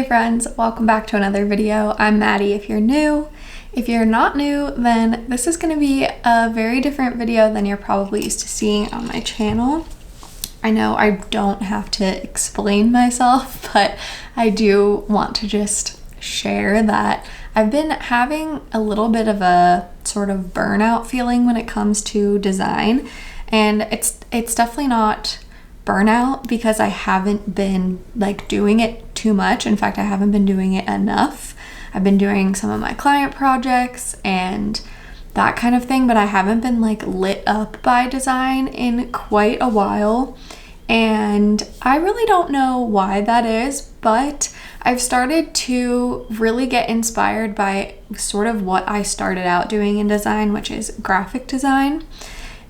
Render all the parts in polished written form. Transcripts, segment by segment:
Hey friends, welcome back to another video. I'm Maddie if you're new. If you're not new, then this is going to be a very different video than you're probably used to seeing on my channel. I know I don't have to explain myself, but I do want to just share that I've been having a little bit of a sort of burnout feeling when it comes to design, and it's definitely not burnout because I haven't been like doing it too much. In fact, I haven't been doing it enough. I've been doing some of my client projects and that kind of thing, but I haven't been like lit up by design in quite a while. And I really don't know why that is, but I've started to really get inspired by sort of what I started out doing in design, which is graphic design.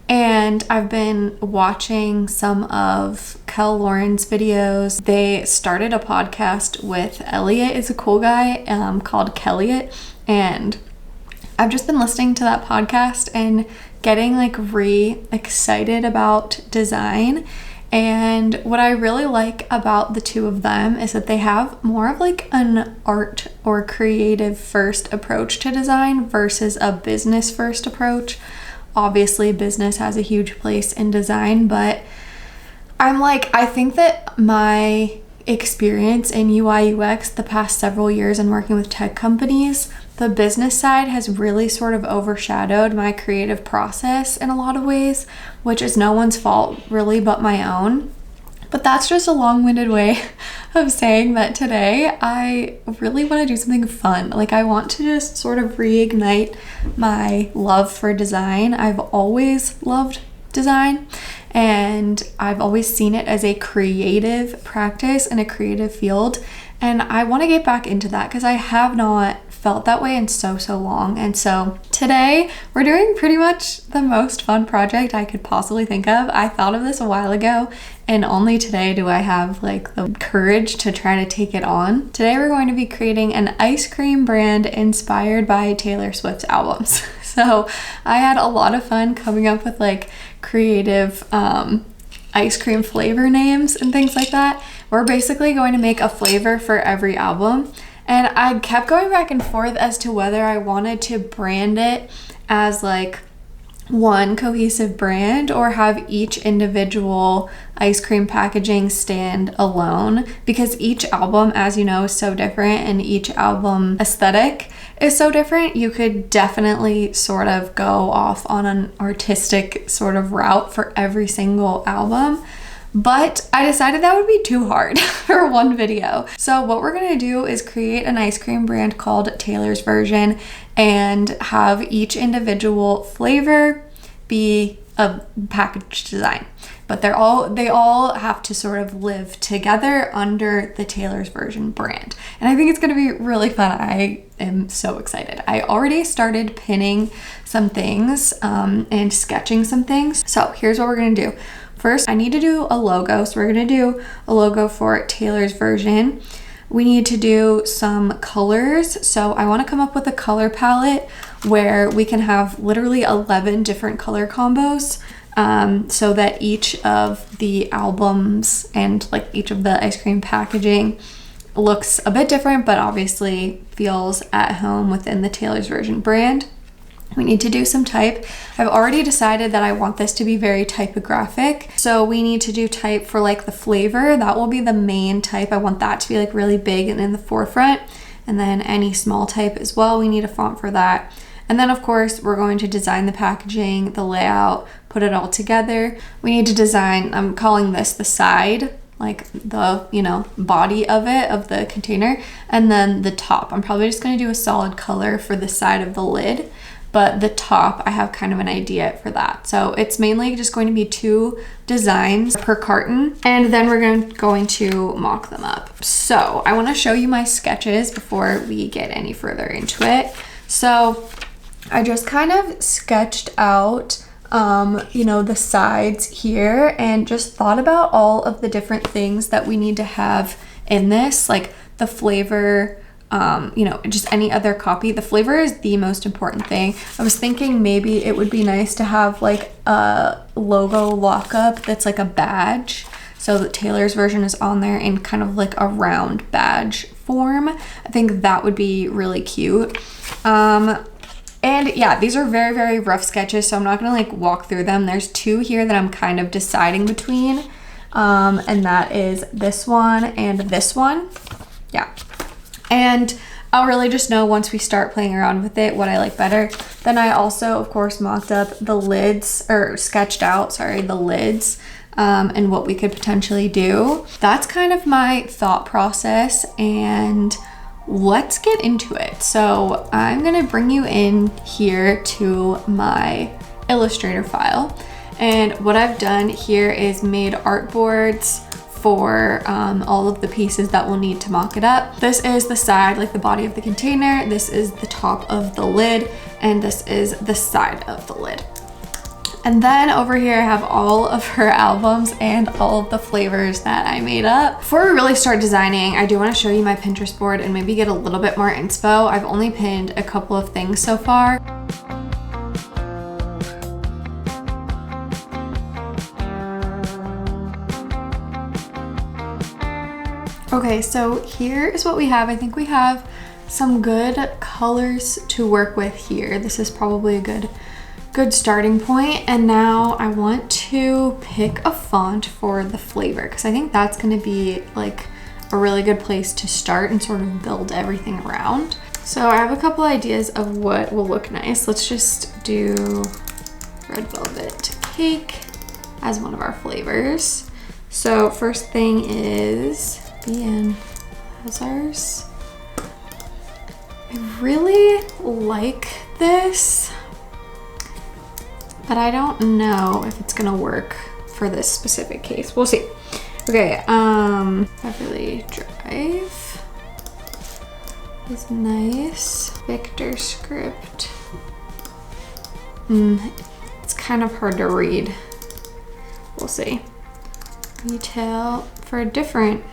And I've been watching some of Kel Lauren's videos. They started a podcast with Elliot, is a cool guy, called Kelliot. And I've just been listening to that podcast and getting like excited about design. And what I really like about the two of them is that they have more of like an art or creative first approach to design versus a business first approach. Obviously, business has a huge place in design, but I think that my experience in UI UX the past several years and working with tech companies, the business side has really sort of overshadowed my creative process in a lot of ways, which is no one's fault really but my own. But that's just a long-winded way of saying that today I really want to do something fun. Like, I want to just sort of reignite my love for design. I've always loved design, and I've always seen it as a creative practice and a creative field. And I want to get back into that because I have not felt that way in so long. And so today we're doing pretty much the most fun project I could possibly think of. I thought of this a while ago, and only today do I have like the courage to try to take it on. Today we're going to be creating an ice cream brand inspired by Taylor Swift's albums. So I had a lot of fun coming up with like creative ice cream flavor names and things like that. We're basically going to make a flavor for every album. And I kept going back and forth as to whether I wanted to brand it as like one cohesive brand or have each individual ice cream packaging stand alone, because each album, as you know, is so different and each album aesthetic is so different. You could definitely sort of go off on an artistic sort of route for every single album. But I decided that would be too hard for one video. So what we're gonna do is create an ice cream brand called Taylor's Version and have each individual flavor be a package design. But they all have to sort of live together under the Taylor's Version brand. And I think it's gonna be really fun. I am so excited. I already started pinning some things and sketching some things. So here's what we're gonna do. First, I need to do a logo. So we're gonna do a logo for Taylor's Version. We need to do some colors. So I wanna come up with a color palette where we can have literally 11 different color combos, so that each of the albums and like each of the ice cream packaging looks a bit different, but obviously feels at home within the Taylor's Version brand. We need to do some type. I've already decided that I want this to be very typographic. So we need to do type for like the flavor. That will be the main type. I want that to be like really big and in the forefront. And then any small type as well, we need a font for that. And then of course, we're going to design the packaging, the layout, put it all together. We need to design, I'm calling this the side, like the, body of it, of the container. And then the top, I'm probably just gonna do a solid color for the side of the lid. But the top, I have kind of an idea for that. So it's mainly just going to be 2 designs per carton, and then we're going to mock them up. So I wanna show you my sketches before we get any further into it. So I just kind of sketched out, the sides here and just thought about all of the different things that we need to have in this, like the flavor, just any other copy. The flavor is the most important thing. I was thinking maybe it would be nice to have like a logo lockup that's like a badge, so that Taylor's Version is on there in kind of like a round badge form. I think that would be really cute. And yeah, these are very, very rough sketches, so I'm not gonna like walk through them. There's two here that I'm kind of deciding between, and that is this one and this one. Yeah, and I'll really just know once we start playing around with it what I like better. Then I also, of course, mocked up the lids, or sketched out, sorry, the lids, and what we could potentially do. That's kind of my thought process, and let's get into it. So I'm gonna bring you in here to my Illustrator file. And what I've done here is made artboards for all of the pieces that we'll need to mock it up. This is the side, like the body of the container. This is the top of the lid, and this is the side of the lid. And then over here I have all of her albums and all of the flavors that I made up. Before we really start designing, I do want to show you my Pinterest board and maybe get a little bit more inspo. I've only pinned a couple of things so far. Okay, so here is what we have. I think we have some good colors to work with here. This is probably a good starting point. And now I want to pick a font for the flavor, because I think that's going to be like a really good place to start and sort of build everything around. So I have a couple ideas of what will look nice. Let's just do red velvet cake as one of our flavors. So first thing is Bien Hazards. I really like this, but I don't know if it's gonna work for this specific case. We'll see. Okay, Beverly Drive is nice. Victor script. It's kind of hard to read. We'll see. Retail for a different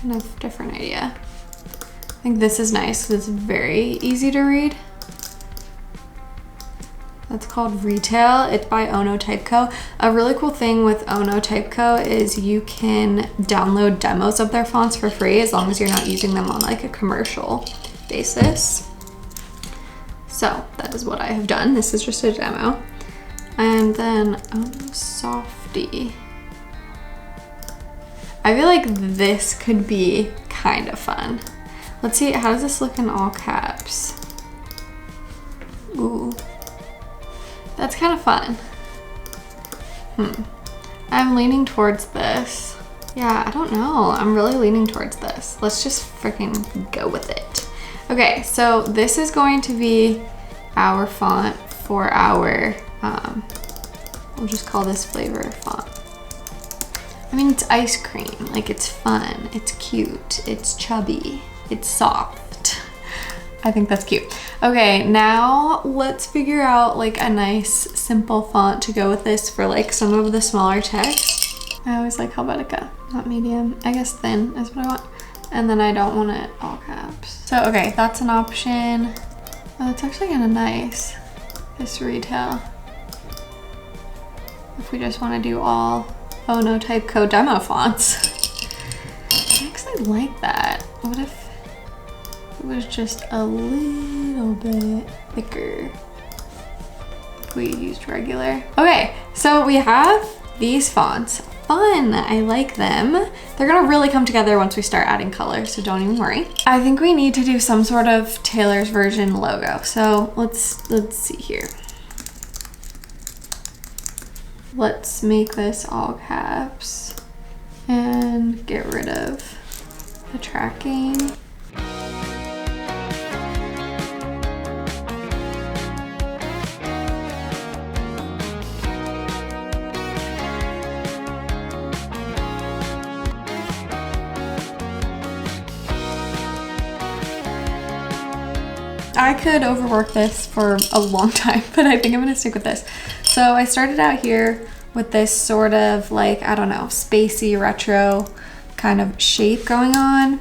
idea. I think this is nice because it's very easy to read. That's called Retail. It's by Ono Typeco. A really cool thing with Ono Typeco is you can download demos of their fonts for free as long as you're not using them on like a commercial basis. So that is what I have done. This is just a demo. And then Softy. I feel like this could be kind of fun. Let's see, how does this look in all caps? Ooh. That's kind of fun. I'm leaning towards this. Yeah, I don't know. I'm really leaning towards this. Let's just freaking go with it. Okay, so this is going to be our font for our, we'll just call this flavor font. I mean, it's ice cream. Like, it's fun, it's cute, it's chubby, it's soft. I think that's cute. Okay, now let's figure out like a nice simple font to go with this for like some of the smaller text. I always like Helvetica, not medium. I guess thin is what I want. And then I don't want it all caps. So, okay, that's an option. Oh, it's actually kind of nice, this Retail. If we just want to do all Ono Typeco demo fonts. I actually like that. What if it was just a little bit thicker if we used regular? Okay, so we have these fonts. Fun, I like them. They're gonna really come together once we start adding color, so don't even worry. I think we need to do some sort of Taylor's version logo. So let's see here. Let's make this all caps and get rid of the tracking. I could overwork this for a long time, but I think I'm gonna stick with this. So I started out here with this sort of like, I don't know, spacey retro kind of shape going on.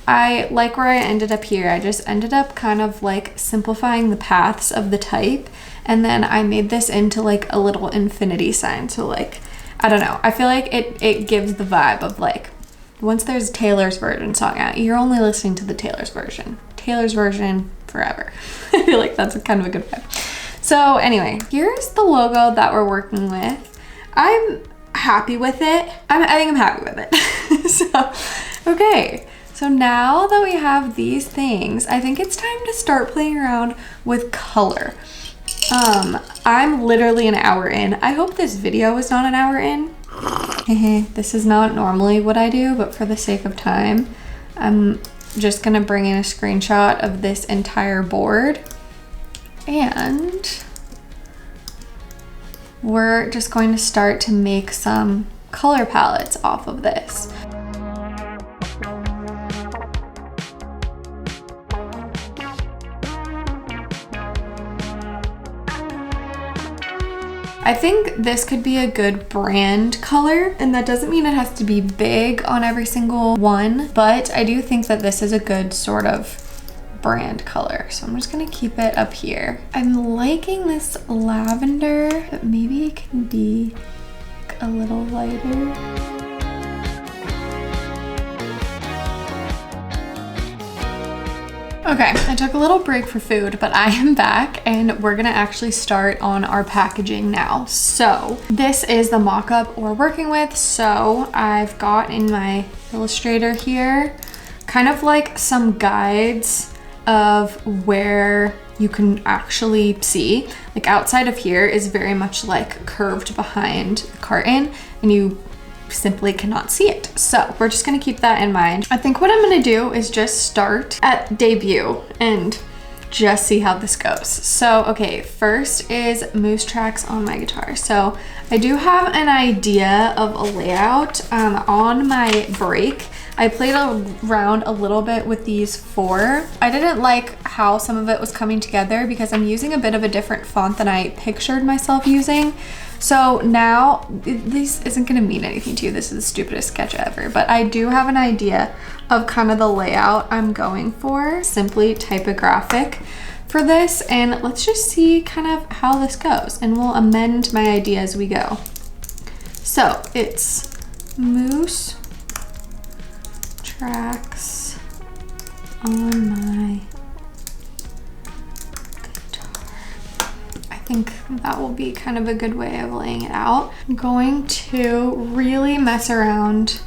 I like where I ended up here. I just ended up kind of like simplifying the paths of the type, and then I made this into like a little infinity sign. So like, I don't know, I feel like it gives the vibe of like once there's a Taylor's version song out, you're only listening to the Taylor's version. Taylor's version forever. I feel like that's kind of a good vibe. So anyway, here's the logo that we're working with. I'm happy with it. I think I'm happy with it. So, okay. So now that we have these things, I think it's time to start playing around with color. I'm literally an hour in. I hope this video is not an hour in. This is not normally what I do, but for the sake of time, I'm just gonna bring in a screenshot of this entire board, and we're just going to start to make some color palettes off of this. I think this could be a good brand color, and that doesn't mean it has to be big on every single one, but I do think that this is a good sort of brand color. So I'm just gonna keep it up here. I'm liking this lavender, but maybe it can be like a little lighter. Okay, I took a little break for food, but I am back and we're gonna actually start on our packaging now. So this is the mock-up we're working with. So I've got in my Illustrator here, kind of like some guides of where you can actually see. Like outside of here is very much like curved behind the carton and you simply cannot see it. So we're just gonna keep that in mind. I think what I'm gonna do is just start at debut and just see how this goes. So, okay, first is moose tracks on my guitar. So I do have an idea of a layout. On my break, I played around a little bit with these four. I didn't like how some of it was coming together because I'm using a bit of a different font than I pictured myself using. So now, this isn't gonna mean anything to you. This is the stupidest sketch ever, but I do have an idea of kind of the layout I'm going for. Simply typographic for this, and let's just see kind of how this goes, and we'll amend my idea as we go. So it's moose tracks on my guitar. I think that will be kind of a good way of laying it out. I'm going to really mess around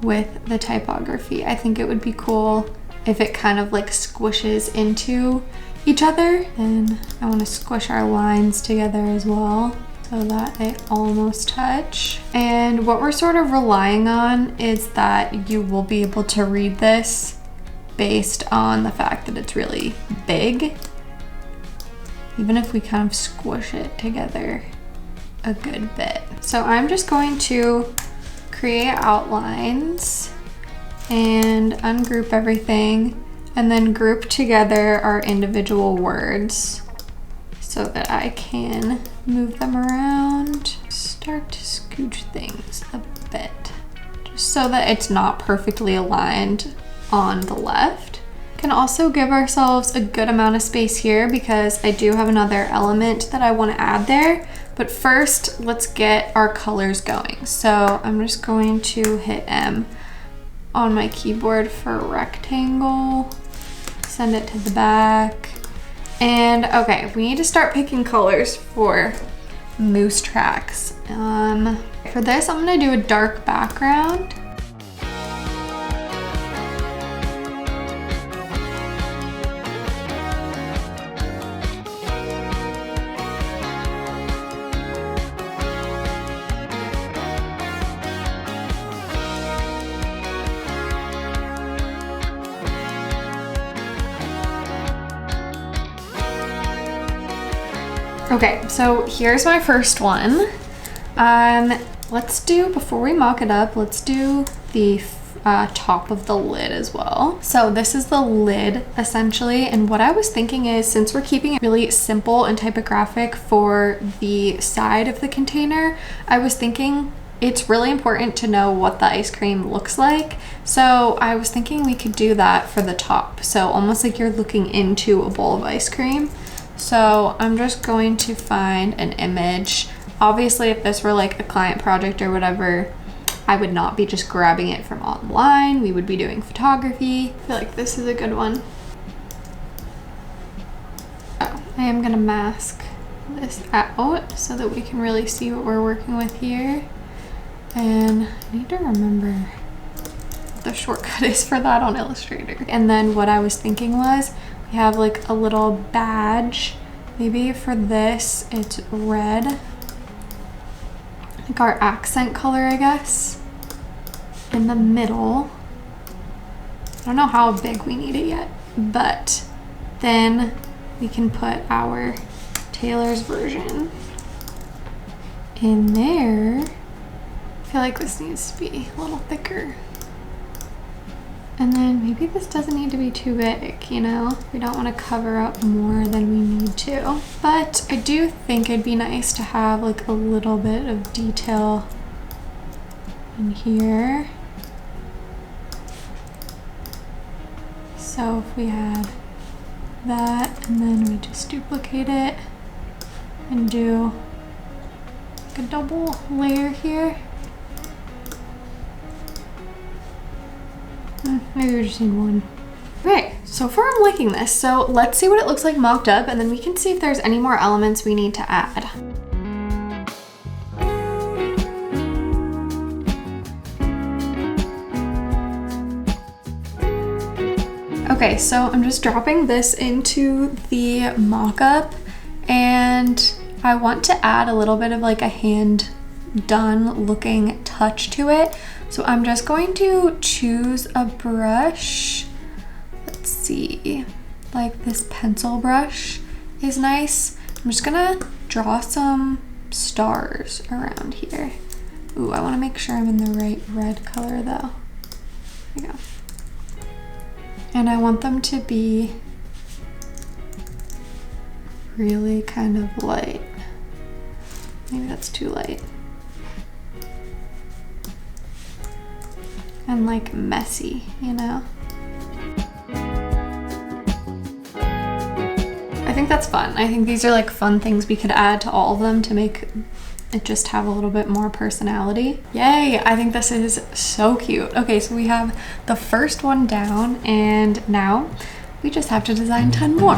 with the typography. I think it would be cool if it kind of like squishes into each other, and I want to squish our lines together as well so that they almost touch. And what we're sort of relying on is that you will be able to read this based on the fact that it's really big, even if we kind of squish it together a good bit. So I'm just going to create outlines and ungroup everything, and then group together our individual words so that I can move them around. Start to scooch things a bit, just so that it's not perfectly aligned on the left. Can also give ourselves a good amount of space here because I do have another element that I want to add there. But first, let's get our colors going. So I'm just going to hit M on my keyboard for rectangle, send it to the back. And okay, we need to start picking colors for moose tracks. For this, I'm gonna do a dark background. Okay, so here's my first one. Let's do, before we mock it up, let's do the top of the lid as well. So this is the lid essentially, and what I was thinking is, since we're keeping it really simple and typographic for the side of the container, I was thinking it's really important to know what the ice cream looks like. So I was thinking we could do that for the top. So almost like you're looking into a bowl of ice cream. So I'm just going to find an image. Obviously, if this were like a client project or whatever, I would not be just grabbing it from online. We would be doing photography. I feel like this is a good one. Oh, I am gonna mask this out so that we can really see what we're working with here. And I need to remember what the shortcut is for that on Illustrator. And then what I was thinking was, we have like a little badge. Maybe for this, it's red. Like our accent color, I guess. In the middle. I don't know how big we need it yet, but then we can put our Taylor's version in there. I feel like this needs to be a little thicker. And then maybe this doesn't need to be too big, you know? We don't want to cover up more than we need to. But I do think it'd be nice to have like a little bit of detail in here. So if we had that and then we just duplicate it and do like a double layer here. Maybe we just need one. Okay, so far I'm liking this. So let's see what it looks like mocked up, and then we can see if there's any more elements we need to add. Okay, so I'm just dropping this into the mock-up, and I want to add a little bit of like a hand done looking touch to it. So I'm just going to choose a brush. Let's see, like this pencil brush is nice. I'm just gonna draw some stars around here. Ooh, I wanna make sure I'm in the right red color though. There we go. And I want them to be really kind of light. Maybe that's too light. And like messy, you know? I think that's fun. I think these are like fun things we could add to all of them to make it just have a little bit more personality. Yay, I think this is so cute. Okay, so we have the first one down, and now we just have to design 10 more.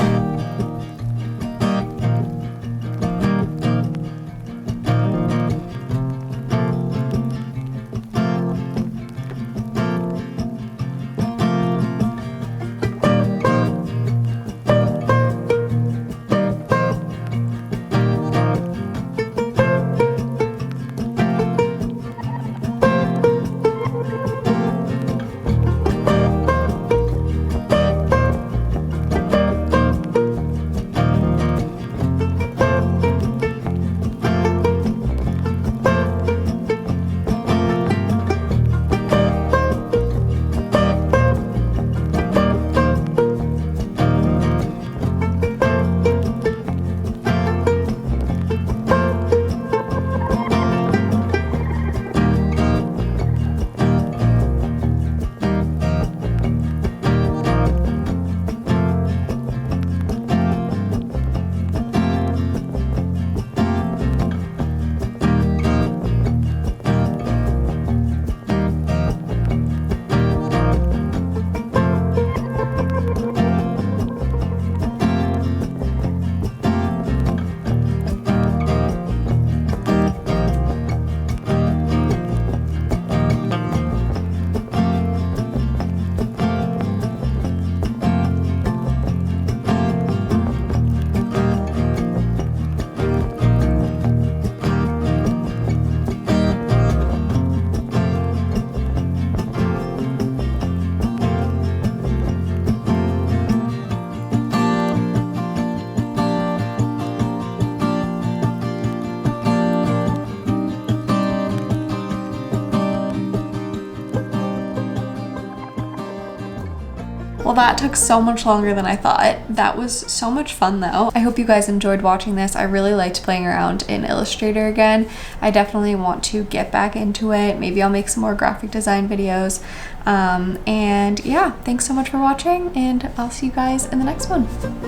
Well, that took so much longer than I thought. That was so much fun though. I hope you guys enjoyed watching this. I really liked playing around in Illustrator again. I definitely want to get back into it. Maybe I'll make some more graphic design videos. And yeah, thanks so much for watching, and I'll see you guys in the next one.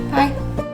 Bye.